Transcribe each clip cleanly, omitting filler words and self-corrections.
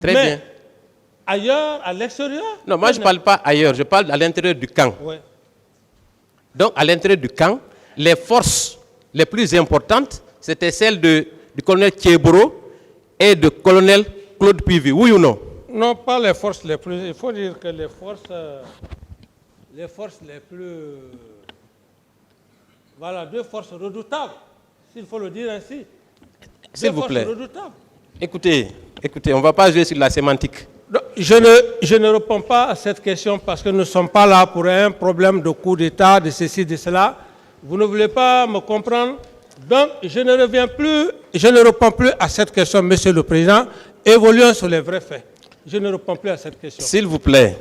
Très Mais bien. ailleurs, à l'extérieur. Non, moi je ne parle pas ailleurs, je parle à l'intérieur du camp. Ouais. Donc à l'intérieur du camp, les forces les plus importantes, c'était celles du colonel Thieboro et du colonel Claude Pivi, oui ou non? Non, pas les forces les plus. Il faut dire que les forces les plus. Voilà, deux forces redoutables, s'il faut le dire ainsi. S'il vous plaît. Redoutables. Écoutez, on ne va pas jouer sur la sémantique. Non, je ne réponds pas à cette question parce que nous ne sommes pas là pour un problème de coup d'État, de ceci, de cela. Vous ne voulez pas me comprendre. Donc, je ne réponds plus à cette question, Monsieur le Président. Évoluons sur les vrais faits. Je ne réponds plus à cette question. S'il vous plaît.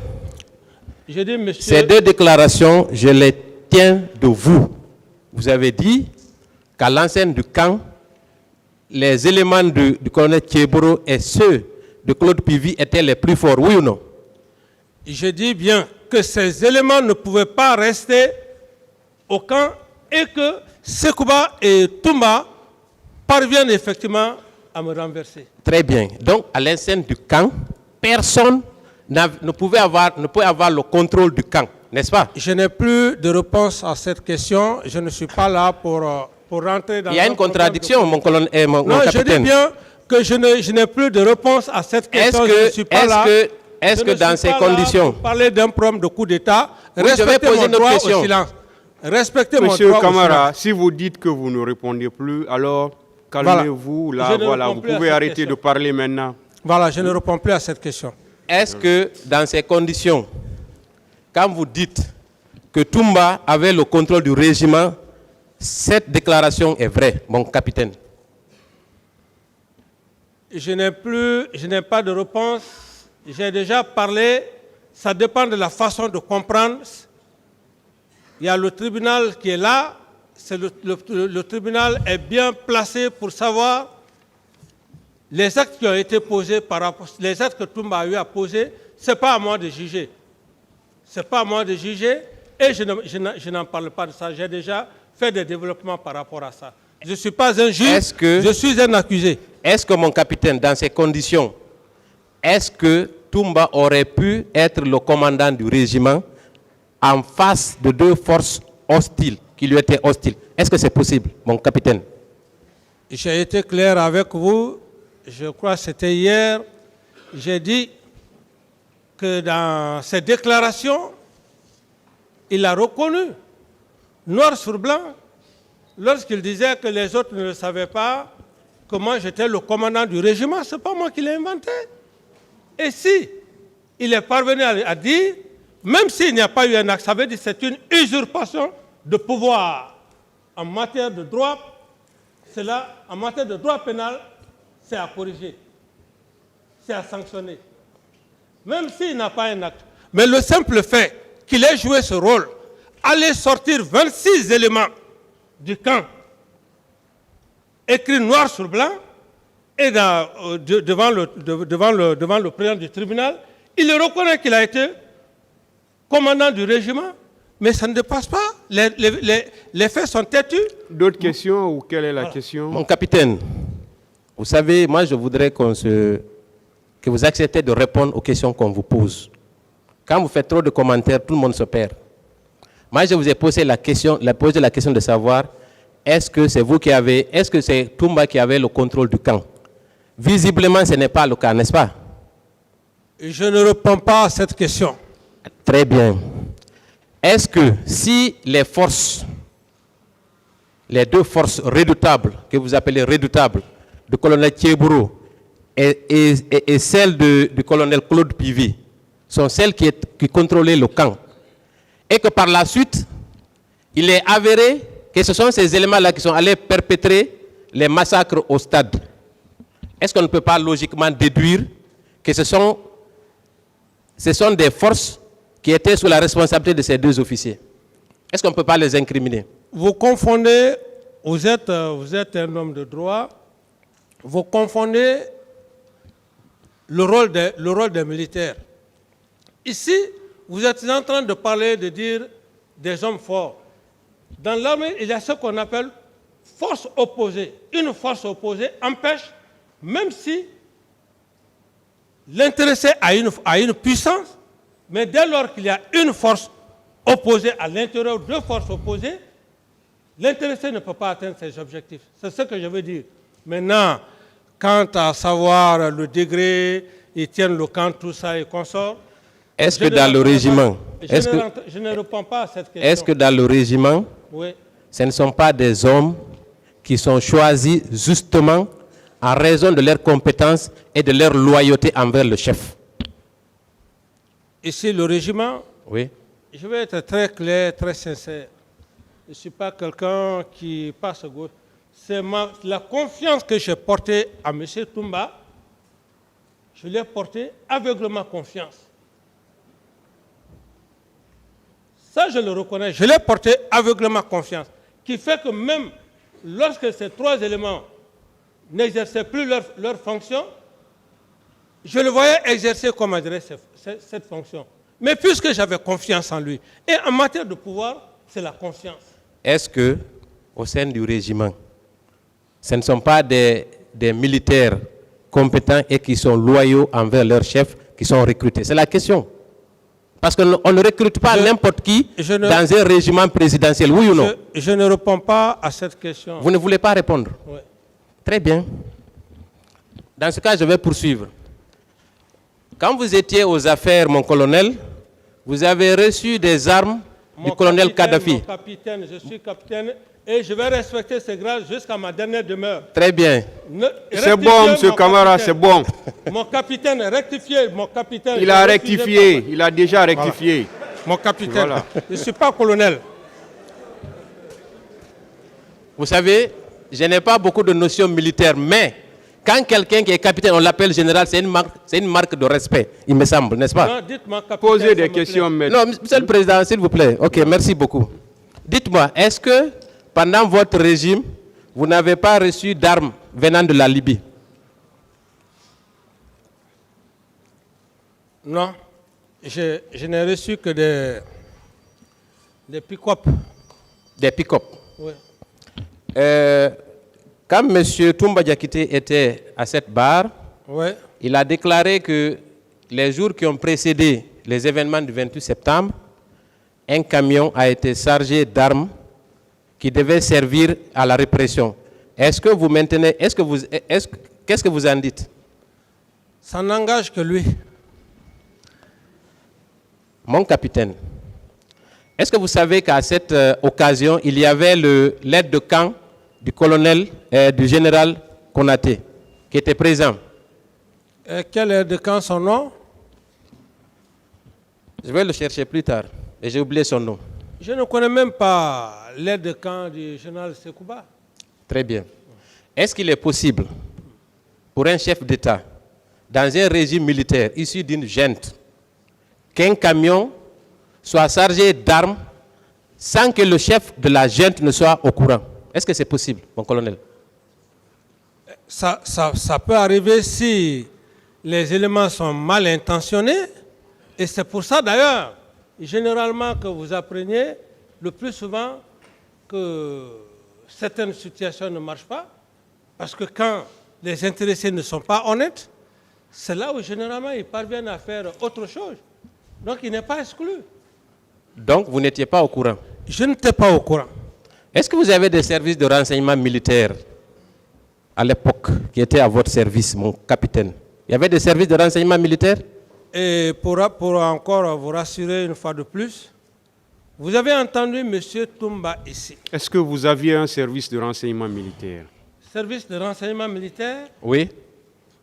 Je dis, monsieur... Ces deux déclarations, je les tiens de vous. Vous avez dit qu'à l'enceinte du camp, les éléments du colonel Thieboro et ceux de Claude Pivi étaient les plus forts, oui ou non? Je dis bien que ces éléments ne pouvaient pas rester au camp et que Sekouba et Toumba parviennent effectivement à me renverser. Très bien. Donc, à l'enceinte du camp, personne ne pouvait avoir le contrôle du camp, n'est-ce pas? Je n'ai plus de réponse à cette question. Je ne suis pas là pour rentrer dans... Il y a une contradiction, mon colonel et mon non, capitaine. Je dis bien que je n'ai plus de réponse à cette question. Je ne suis pas là. Est-ce que dans ces conditions... Pour parler d'un problème de coup d'État, oui, respectez mon droit au silence. Respectez Monsieur mon droit Camara, si vous dites que vous ne répondez plus, alors calmez-vous. Là, voilà, vous pouvez arrêter de parler maintenant. Voilà, je ne réponds plus à cette question. Est-ce que dans ces conditions, quand vous dites que Toumba avait le contrôle du régiment, cette déclaration est vraie, mon capitaine? Je n'ai pas de réponse. J'ai déjà parlé. Ça dépend de la façon de comprendre. Il y a le tribunal qui est là. Le tribunal est bien placé pour savoir les actes qui ont été posés par rapport, les actes que Toumba a eu à poser. Ce n'est pas à moi de juger. Ce n'est pas à moi de juger et je n'en parle pas de ça. J'ai déjà fait des développements par rapport à ça. Je ne suis pas un juge, je suis un accusé. Est-ce que mon capitaine, dans ces conditions, est-ce que Toumba aurait pu être le commandant du régiment en face de deux forces hostiles, qui lui étaient hostiles? Est-ce que c'est possible, mon capitaine? J'ai été clair avec vous, je crois que c'était hier. J'ai dit que dans ses déclarations, il a reconnu, noir sur blanc, lorsqu'il disait que les autres ne le savaient pas, que moi j'étais le commandant du régiment. Ce n'est pas moi qui l'ai inventé. Et si il est parvenu à dire, même s'il n'y a pas eu un acte, ça veut dire que c'est une usurpation de pouvoir en matière de droit. Cela, en matière de droit pénal, c'est à corriger, c'est à sanctionner. Même s'il n'a pas un acte. Mais le simple fait qu'il ait joué ce rôle, aller sortir 26 éléments du camp, écrit noir sur blanc, et devant le président du tribunal, il reconnaît qu'il a été commandant du régiment, mais ça ne dépasse pas. Les faits sont têtus. D'autres questions ou quelle est la question? Mon capitaine, vous savez, moi je voudrais que vous acceptez de répondre aux questions qu'on vous pose. Quand vous faites trop de commentaires, tout le monde se perd. Moi je vous ai posé la question de savoir, est-ce que c'est vous qui avez, est-ce que c'est Toumba qui avait le contrôle du camp? Visiblement, ce n'est pas le cas, n'est-ce pas? Je ne réponds pas à cette question. Très bien. Est-ce que si les forces, les deux forces redoutables, que vous appelez redoutables, du colonel Thieboro et celles du colonel Claude Pivi, sont celles qui contrôlaient le camp, et que par la suite, il est avéré que ce sont ces éléments-là qui sont allés perpétrer les massacres au stade, est-ce qu'on ne peut pas logiquement déduire que ce sont des forces qui étaient sous la responsabilité de ces deux officiers? Est-ce qu'on ne peut pas les incriminer? Vous confondez, vous êtes un homme de droit, vous confondez le rôle des militaires. Ici, vous êtes en train de parler, de dire des hommes forts. Dans l'armée, il y a ce qu'on appelle force opposée. Une force opposée empêche, même si l'intéressé a une puissance, mais dès lors qu'il y a une force opposée à l'intérieur, deux forces opposées, l'intéressé ne peut pas atteindre ses objectifs. C'est ce que je veux dire. Maintenant, quant à savoir le degré, ils tiennent le camp, tout ça et consort. Est-ce que dans le régiment, je ne réponds pas à cette question. Est-ce que dans le régiment, oui, ce ne sont pas des hommes qui sont choisis justement en raison de leurs compétences et de leur loyauté envers le chef? Ici, le régiment, oui. Je vais être très clair, très sincère. Je ne suis pas quelqu'un qui passe au gauche. C'est la confiance que j'ai portée à M. Toumba. Je l'ai portée aveuglement confiance. Ça, je le reconnais. Je l'ai porté aveuglement confiance. Qui fait que même lorsque ces trois éléments n'exerçaient plus leur fonction, je le voyais exercer, comment dirais, cette fonction. Mais puisque j'avais confiance en lui, et en matière de pouvoir, c'est la confiance. Est-ce que, au sein du régiment, ce ne sont pas des militaires compétents et qui sont loyaux envers leur chef qui sont recrutés? C'est la question. Parce qu'on ne recrute pas n'importe qui dans un régiment présidentiel, oui ou non? Je ne réponds pas à cette question. Vous ne voulez pas répondre? Oui. Très bien. Dans ce cas, je vais poursuivre. Quand vous étiez aux affaires, mon colonel, vous avez reçu des armes du colonel Kadhafi. Mon capitaine, je suis capitaine et je vais respecter ces grades jusqu'à ma dernière demeure. Très bien. C'est bon, M. Camara, c'est bon. Mon capitaine, rectifié, mon capitaine. Il a rectifié, il a déjà rectifié. Voilà. Mon capitaine, voilà. Je ne suis pas colonel. Vous savez, je n'ai pas beaucoup de notions militaires, mais quand quelqu'un qui est capitaine, on l'appelle général, c'est une marque de respect, il me semble, n'est-ce pas? Non, dites-moi, capitaine. Posez des questions, maître. Non, Monsieur le Président, s'il vous plaît. Ok, merci beaucoup. Dites-moi, est-ce que pendant votre régime, vous n'avez pas reçu d'armes venant de la Libye? Non, je n'ai reçu que des pick-up. Des pick-up? Oui. Quand M. Toumba Diakité était à cette barre, oui, il a déclaré que les jours qui ont précédé les événements du 28 septembre, un camion a été chargé d'armes qui devaient servir à la répression. Est-ce que vous maintenez, qu'est-ce que vous en dites? Ça n'engage que lui. Mon capitaine, est-ce que vous savez qu'à cette occasion, il y avait l'aide de camp du colonel, du général Konaté, qui était présent? Quel aide de camp, son nom? Je vais le chercher plus tard, et j'ai oublié son nom. Je ne connais même pas l'aide de camp du général Sekouba. Très bien. Est-ce qu'il est possible pour un chef d'État, dans un régime militaire issu d'une junte, qu'un camion soit chargé d'armes sans que le chef de la junte ne soit au courant? Est-ce que c'est possible, mon colonel? Ça peut arriver si les éléments sont mal intentionnés. Et c'est pour ça d'ailleurs, généralement, que vous appreniez le plus souvent que certaines situations ne marchent pas. Parce que quand les intéressés ne sont pas honnêtes, c'est là où généralement ils parviennent à faire autre chose. Donc il n'est pas exclu. Donc vous n'étiez pas au courant? Je n'étais pas au courant. Est-ce que vous avez des services de renseignement militaire à l'époque qui étaient à votre service, mon capitaine? Il y avait des services de renseignement militaire? Et pour encore vous rassurer une fois de plus, vous avez entendu M. Toumba ici. Est-ce que vous aviez un service de renseignement militaire? Service de renseignement militaire? Oui.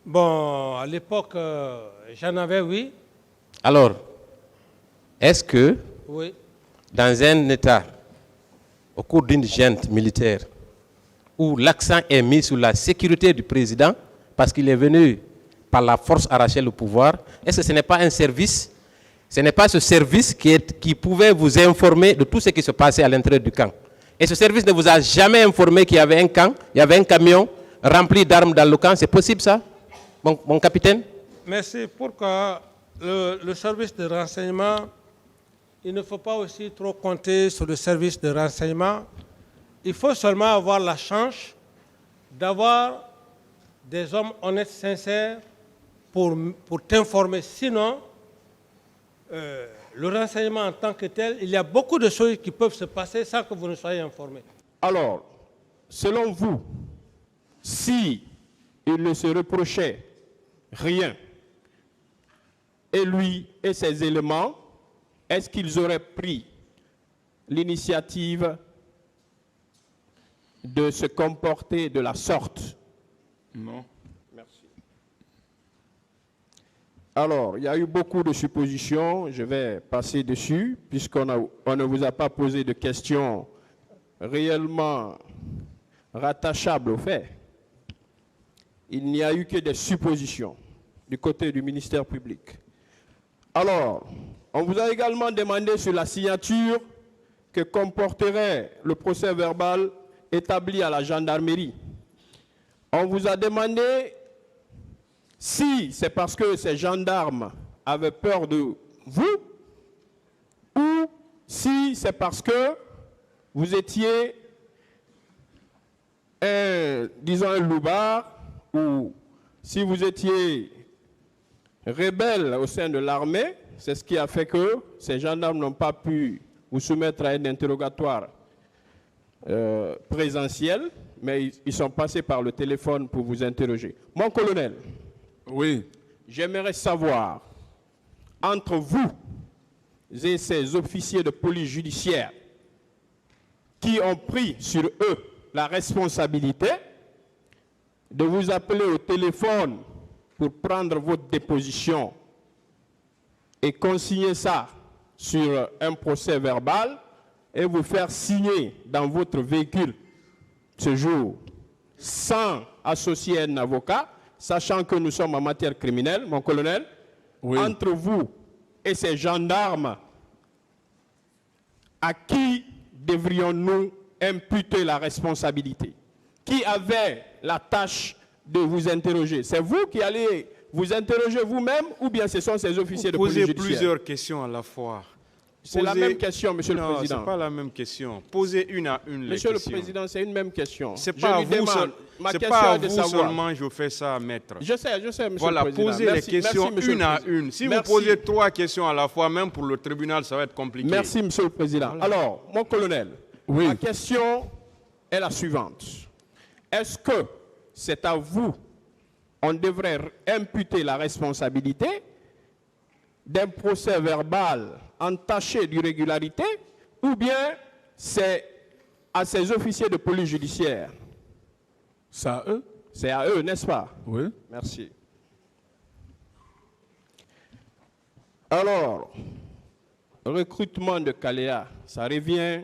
Bon, à l'époque, j'en avais, oui. Alors, est-ce que, oui, dans un État, au cours d'une junte militaire, où l'accent est mis sur la sécurité du président, parce qu'il est venu par la force arracher le pouvoir, est-ce que ce n'est pas un service, ce n'est pas ce service qui pouvait vous informer de tout ce qui se passait à l'intérieur du camp? Et ce service ne vous a jamais informé qu'il y avait un camp, il y avait un camion rempli d'armes dans le camp? C'est possible ça, mon capitaine? Merci. Pourquoi le service de renseignement, il ne faut pas aussi trop compter sur le service de renseignement. Il faut seulement avoir la chance d'avoir des hommes honnêtes, sincères, pour t'informer. Sinon, le renseignement en tant que tel, il y a beaucoup de choses qui peuvent se passer sans que vous ne soyez informé. Alors, selon vous, si il ne se reprochait rien, et lui et ses éléments, est-ce qu'ils auraient pris l'initiative de se comporter de la sorte? Non. Merci. Alors, il y a eu beaucoup de suppositions, je vais passer dessus, puisqu'on ne vous a pas posé de questions réellement rattachables aux faits. Il n'y a eu que des suppositions du côté du ministère public. Alors, on vous a également demandé sur la signature que comporterait le procès verbal établi à la gendarmerie. On vous a demandé si c'est parce que ces gendarmes avaient peur de vous ou si c'est parce que vous étiez disons un loupard ou si vous étiez rebelle au sein de l'armée, c'est ce qui a fait que ces gendarmes n'ont pas pu vous soumettre à un interrogatoire présentiel, mais ils sont passés par le téléphone pour vous interroger. Mon colonel, Oui. j'aimerais savoir, entre vous et ces officiers de police judiciaire qui ont pris sur eux la responsabilité de vous appeler au téléphone pour prendre votre déposition et consigner ça sur un procès verbal et vous faire signer dans votre véhicule ce jour sans associer un avocat, sachant que nous sommes en matière criminelle, mon colonel, Oui. entre vous et ces gendarmes, à qui devrions-nous imputer la responsabilité? Qui avait la tâche de vous interroger? C'est vous qui allez vous interroger vous-même ou bien ce sont ces officiers de police Posez judiciaire? plusieurs questions à la fois. C'est la même question, Monsieur le Non, ce Président. n'est pas la même question. Posez une à une les Monsieur le questions. Président, c'est une même question. C'est pas à vous, seulement je fais ça, maître. Je sais, Monsieur Voilà, le Président. posez Merci, les questions merci, Monsieur une le à Président. une. Si Merci. vous posez 3 questions à la fois, même pour le tribunal, ça va être compliqué. Merci, Monsieur le Président. Voilà. Alors, mon colonel, Oui. ma question est la suivante. Est-ce que c'est à vous, on devrait imputer la responsabilité d'un procès verbal entaché d'irrégularité ou bien c'est à ces officiers de police judiciaire? C'est à eux? C'est à eux, n'est-ce pas? Oui. Merci. Alors, recrutement de Caléa, ça revient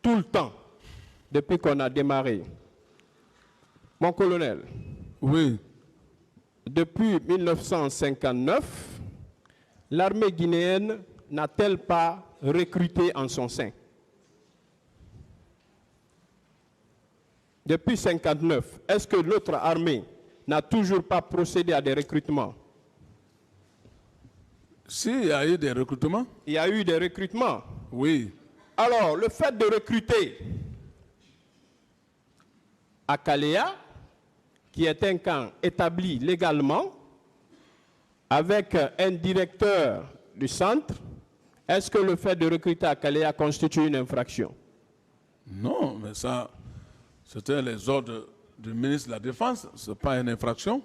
tout le temps depuis qu'on a démarré. Mon colonel, Oui. depuis 1959, l'armée guinéenne n'a-t-elle pas recruté en son sein? Depuis 1959, est-ce que notre armée n'a toujours pas procédé à des recrutements? Si, il y a eu des recrutements? Il y a eu des recrutements. Oui. Alors, le fait de recruter à Caléa, qui est un camp établi légalement, avec un directeur du centre, est-ce que le fait de recruter à Caléa constitue une infraction? Non, mais ça, c'était les ordres du ministre de la Défense. Ce n'est pas une infraction.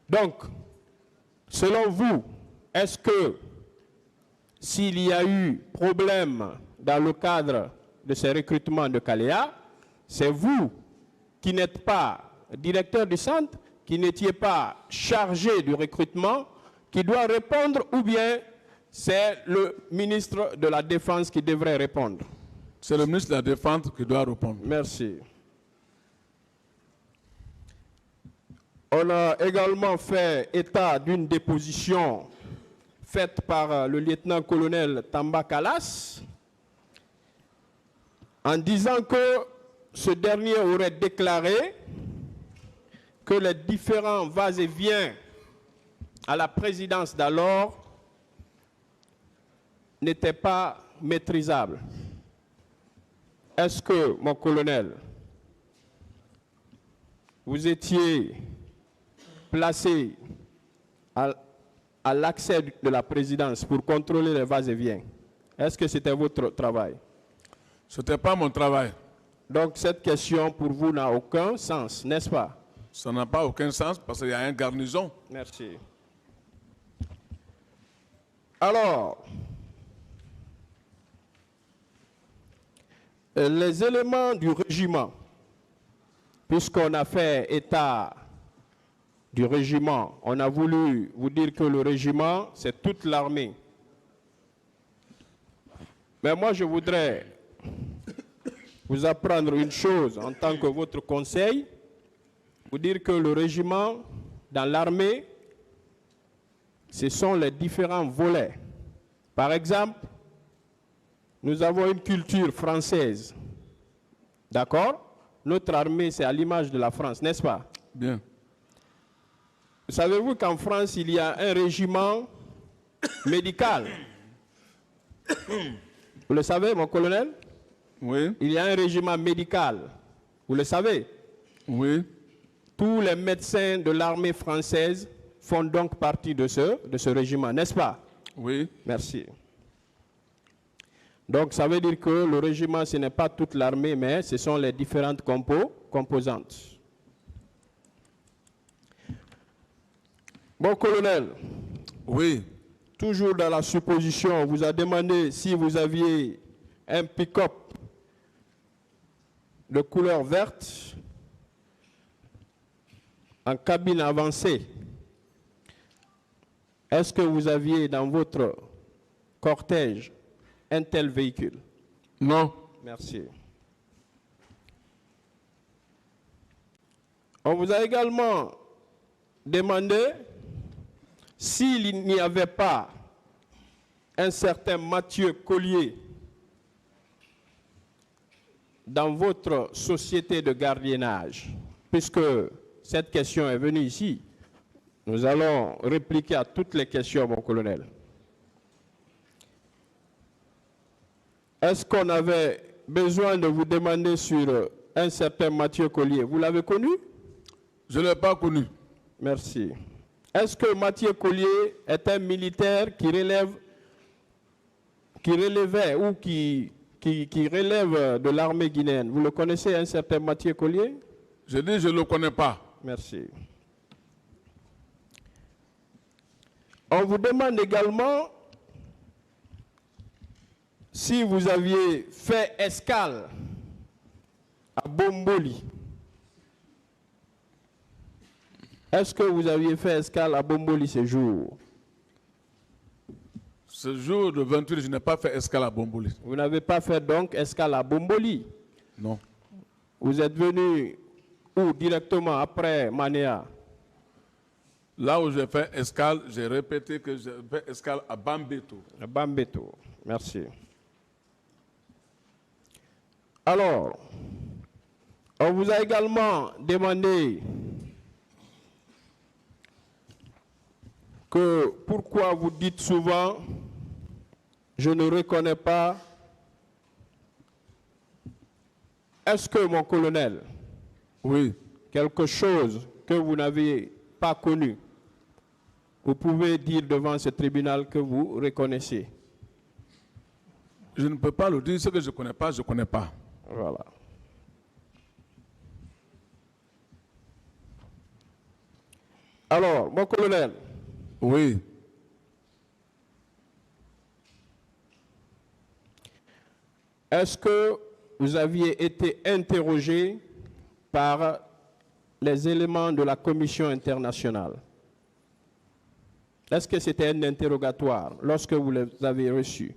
Donc, selon vous, est-ce que s'il y a eu problème dans le cadre de ces recrutements de Caléa, c'est vous qui n'êtes pas directeur du centre, qui n'étiez pas chargé du recrutement, qui doit répondre, ou bien c'est le ministre de la Défense qui devrait répondre? C'est le ministre de la Défense qui doit répondre. Merci. On a également fait état d'une déposition faite par le lieutenant-colonel Tamba Kalas en disant que ce dernier aurait déclaré que les différents va-et-vient à la présidence d'alors n'étaient pas maîtrisables. Est-ce que, mon colonel, vous étiez placé à l'accès de la présidence pour contrôler les va-et-vient. Est-ce que c'était votre travail? Ce n'était pas mon travail. Donc cette question pour vous n'a aucun sens, n'est-ce pas? Ça n'a pas aucun sens parce qu'il y a un garnison. Merci. Alors, les éléments du régiment, puisqu'on a fait état du régiment, on a voulu vous dire que le régiment, c'est toute l'armée. Mais moi, je voudrais vous apprendre une chose en tant que votre conseil, vous dire que le régiment, dans l'armée, ce sont les différents volets. Par exemple, nous avons une culture française. D'accord? Notre armée, c'est à l'image de la France, n'est-ce pas? Bien. Savez-vous qu'en France, il y a un régiment médical? Vous le savez, mon colonel? Oui. Il y a un régiment médical. Vous le savez? Oui. Tous les médecins de l'armée française font donc partie de ce régiment, n'est-ce pas? Oui. Merci. Donc, ça veut dire que le régiment, ce n'est pas toute l'armée, mais ce sont les différentes composantes. Bon, colonel. Oui. Toujours dans la supposition, on vous a demandé si vous aviez un pick-up de couleur verte en cabine avancée. Est-ce que vous aviez dans votre cortège un tel véhicule? Non. Merci. On vous a également demandé s'il n'y avait pas un certain Mathieu Collier dans votre société de gardiennage, puisque cette question est venue ici, nous allons répliquer à toutes les questions, mon colonel. Est-ce qu'on avait besoin de vous demander sur un certain Mathieu Collier? Vous l'avez connu? Je ne l'ai pas connu. Merci. Est-ce que Mathieu Collier est un militaire qui relève de l'armée guinéenne? Vous le connaissez, un certain Mathieu Collier? Je dis je ne le connais pas. Merci. On vous demande également si vous aviez fait escale à Bomboli. Est-ce que vous aviez fait escale à Bomboli ce jour? Ce jour de 28, je n'ai pas fait escale à Bomboli. Vous n'avez pas fait donc escale à Bomboli? Non. Vous êtes venu où directement après Manéa? Là où j'ai fait escale, j'ai répété que j'ai fait escale à Bambeto. À Bambeto, merci. Alors, on vous a également demandé que pourquoi vous dites souvent « je ne reconnais pas ». Est-ce que, mon colonel, oui, quelque chose que vous n'avez pas connu, vous pouvez dire devant ce tribunal que vous reconnaissez? Je ne peux pas le dire. Ce que je ne connais pas, je ne connais pas. Voilà. Alors, mon colonel. Oui. Est-ce que vous aviez été interrogé par les éléments de la commission internationale? Est-ce que c'était un interrogatoire lorsque vous les avez reçus?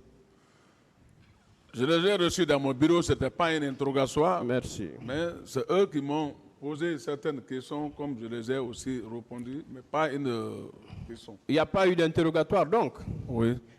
Je les ai reçus dans mon bureau, ce n'était pas un interrogatoire. Merci. Mais c'est eux qui m'ont posé certaines questions, comme je les ai aussi répondu, mais pas une question. Il n'y a pas eu d'interrogatoire donc? Oui.